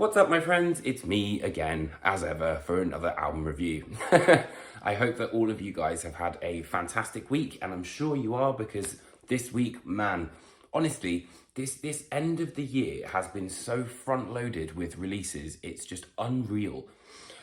What's up, my friends? It's me again, as ever, for another album review. I hope that all of you guys have had a fantastic week, and I'm sure you are, because this week, man, honestly, this end of the year has been so front-loaded with releases, it's just unreal.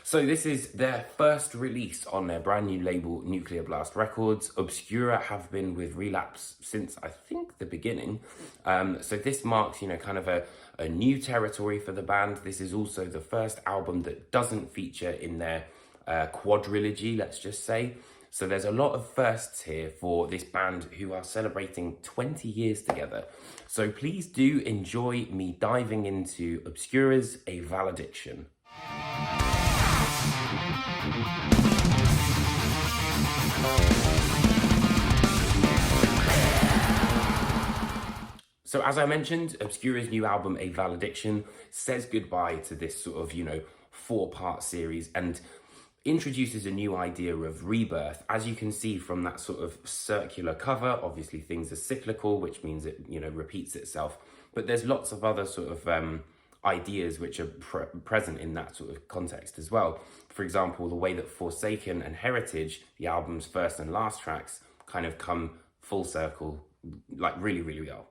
So this is their first release on their brand new label, Nuclear Blast Records. Obscura have been with Relapse since, I think, the beginning. So this marks, kind of a new territory for the band. This is also the first album that doesn't feature in their quadrilogy, let's just say. So there's a lot of firsts here for this band who are celebrating 20 years together. So please do enjoy me diving into Obscura's A Valediction. So as I mentioned, Obscura's new album, A Valediction, says goodbye to this sort of, four-part series and introduces a new idea of rebirth. As you can see from that sort of circular cover, obviously things are cyclical, which means it, repeats itself. But there's lots of other sort of ideas which are present in that sort of context as well. For example, the way that Forsaken and Heritage, the album's first and last tracks, kind of come full circle, like really, really well.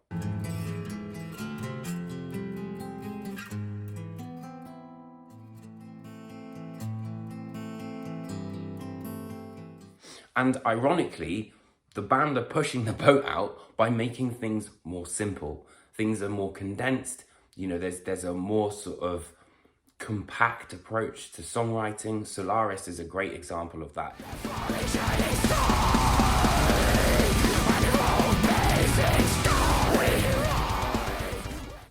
And ironically, the band are pushing the boat out by making things more simple. Things are more condensed. There's a more sort of compact approach to songwriting. Solaris is a great example of that.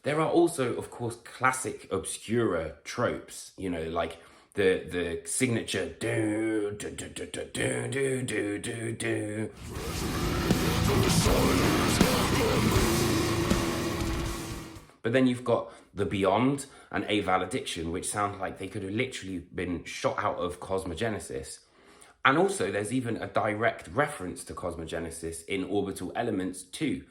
There are also, of course, classic Obscura tropes, like the signature do do do do do do do do do. But then you've got The Beyond and A Valediction, which sound like they could have literally been shot out of Cosmogenesis. And also there's even a direct reference to Cosmogenesis in Orbital Elements 2.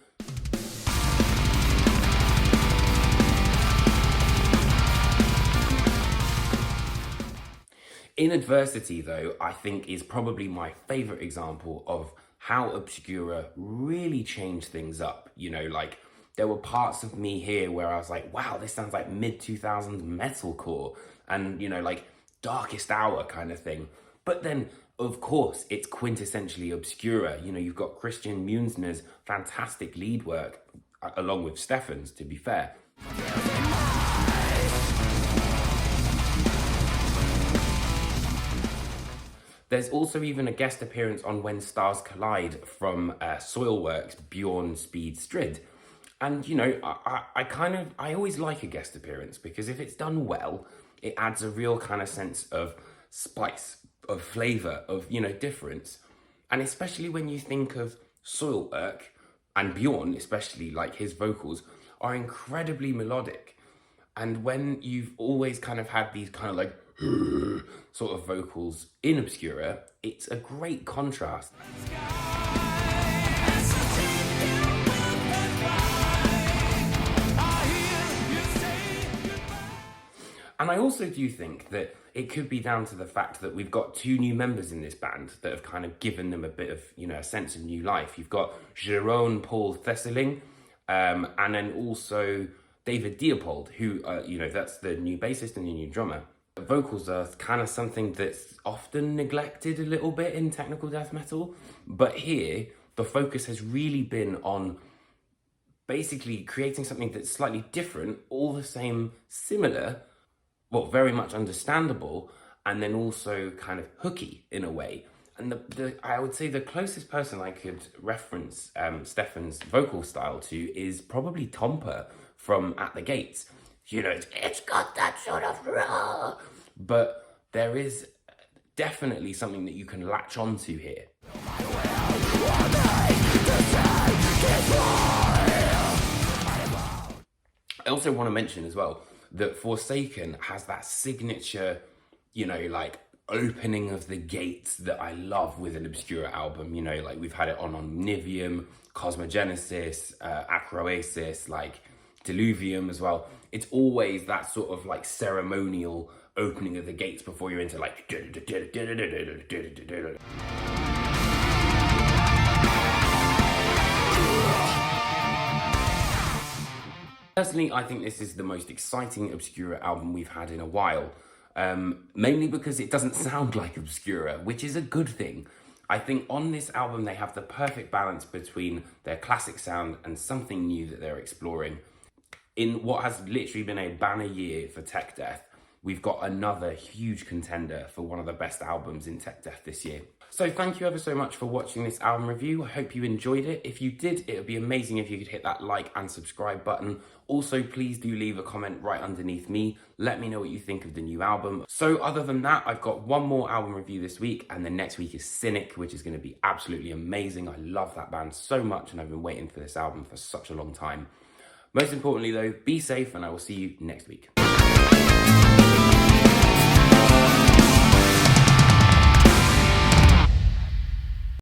In Adversity, though, I think is probably my favourite example of how Obscura really changed things up. There were parts of me here where I was like, wow, this sounds like mid-2000s metalcore and, like Darkest Hour kind of thing. But then, of course, it's quintessentially Obscura. You've got Christian Muensner's fantastic lead work, along with Stefan's, to be fair. There's also even a guest appearance on When Stars Collide from Soilworks' Bjorn Speed Strid. And, I always like a guest appearance because if it's done well, it adds a real kind of sense of spice, of flavour, of, difference. And especially when you think of Soilwork and Bjorn, especially like his vocals, are incredibly melodic. And when you've always kind of had these kind of like sort of vocals in Obscura, it's a great contrast. And I also do think that it could be down to the fact that we've got two new members in this band that have kind of given them a bit of, a sense of new life. You've got Jeroen Paul Thesseling, and then also David Diepold, who, that's the new bassist and the new drummer. Vocals are kind of something that's often neglected a little bit in technical death metal, but here the focus has really been on basically creating something that's slightly different, all the same similar, well, very much understandable, and then also kind of hooky in a way. And I would say the closest person I could reference Stefan's vocal style to is probably Tompa from At the Gates. It's got that sort of raw, but there is definitely something that you can latch onto here. I also want to mention as well that Forsaken has that signature, like opening of the gates that I love with an Obscura album. Like we've had it on Omnivium, Cosmogenesis, Acroasis, like Diluvium as well. It's always that sort of like ceremonial opening of the gates before you're into like. Personally, I think this is the most exciting Obscura album we've had in a while, mainly because it doesn't sound like Obscura, which is a good thing. I think on this album they have the perfect balance between their classic sound and something new that they're exploring. In what has literally been a banner year for tech death, we've got another huge contender for one of the best albums in tech death this year. So thank you ever so much for watching this album review. I hope you enjoyed it. If you did, it would be amazing if you could hit that like and subscribe button. Also, please do leave a comment right underneath me. Let me know what you think of the new album. So other than that, I've got one more album review this week, and then next week is Cynic, which is going to be absolutely amazing. I love that band so much, and I've been waiting for this album for such a long time. Most importantly though, be safe, and I will see you next week.